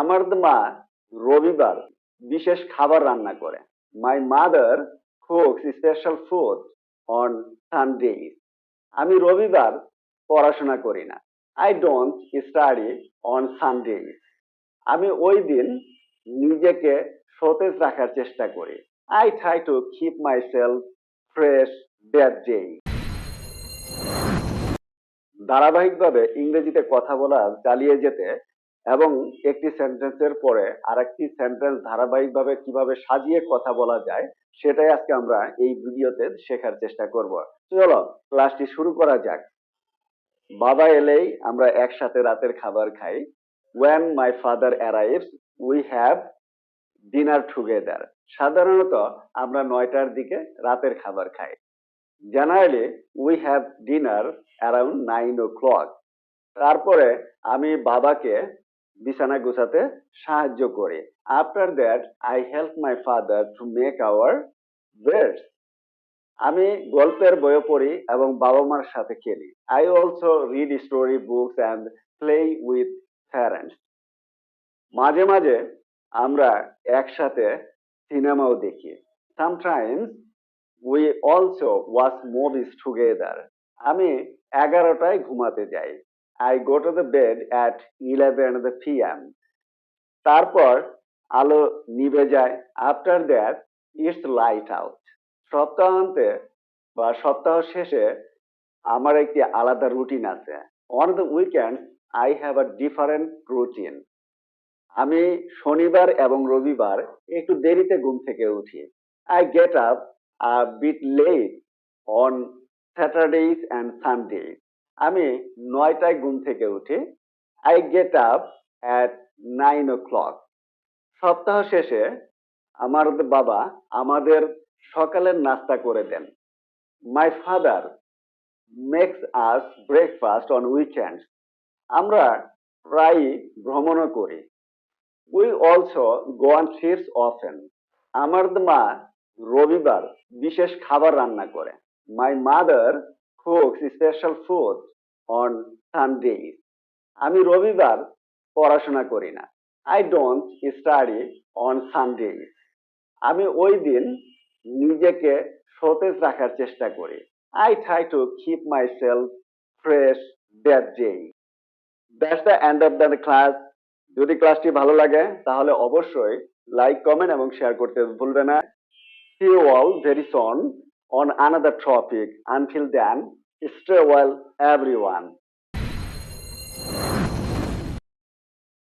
আমার মা রবিবার বিশেষ খাবার রান্না করে। My mother cooks special food on Sundays. আমি রবিবার পড়াশোনা করি না। I don't study on Sundays. আমি ওই দিন নিজেকে সতেজ রাখার চেষ্টা করি। I try to keep my self fresh that day. ধারাবাহিকভাবে ইংরেজিতে কথা বলা চালিয়ে যেতে এবং একটি সেন্টেন্সের পরে আরেকটি সেন্টেন্স ধারাবাহিকভাবে কিভাবে সাজিয়ে কথা বলা যায় সেটাই আজকে আমরা এই ভিডিওতে শেখার চেষ্টা করব। চলো ক্লাসটি শুরু করা যাক। বাবা এলেই আমরা একসাথে রাতের খাবার খাই। When my father arrives, we have dinner together. সাধারণত আমরা 9টার দিকে রাতের খাবার খাই। Generally, we have dinner around 9 o'clock. তারপরে আমি বাবাকে বিছানা গোছাতে সাহায্য করি। After that, I help my father to make our beds. আমি গল্পের বইও পড়ি এবং বাবা মার সাথে খেলি। I also read story books and play with parents. মাঝে মাঝে আমরা একসাথে সিনেমাও দেখি। Sometimes we also watch movies together. আমি 11টায় ঘুমাতে যাই। I go to the bed at 11 p.m. তারপর আলো নিভে যায়। After that, it's light out. সপ্তাহান্তে বা সপ্তাহ শেষে আমার একটি আলাদা রুটিন আছে। On the weekends, I have a different routine. আমি শনিবার এবং রবিবার একটু দেরিতে ঘুম থেকে উঠি। I get up a bit late on Saturdays and Sundays. আমি 9টায় ঘুম থেকে উঠি। I get up at 9 o'clock. সপ্তাহ শেষে আমার বাবা আমাদের সকালের নাস্তা করে দেন। My father makes us breakfast on weekends. আমরা প্রায়ই ভ্রমণও করি। We also go on trips often. আমার মা রবিবার বিশেষ খাবার রান্না করে। My mother cooks special food on Sundays. আমি রবিবার পড়াশোনা করি না। I don't study on Sundays. আমি ওই দিন নিজেকে সতেজ রাখার চেষ্টা করি। I try to keep myself fresh that day. That's the end of the class. যদি ক্লাসটি ভালো লাগে তাহলে অবশ্যই লাইক, কমেন্ট এবং শেয়ার করতে ভুলবে না। See you all very soon on another topic. Until then, stay well everyone.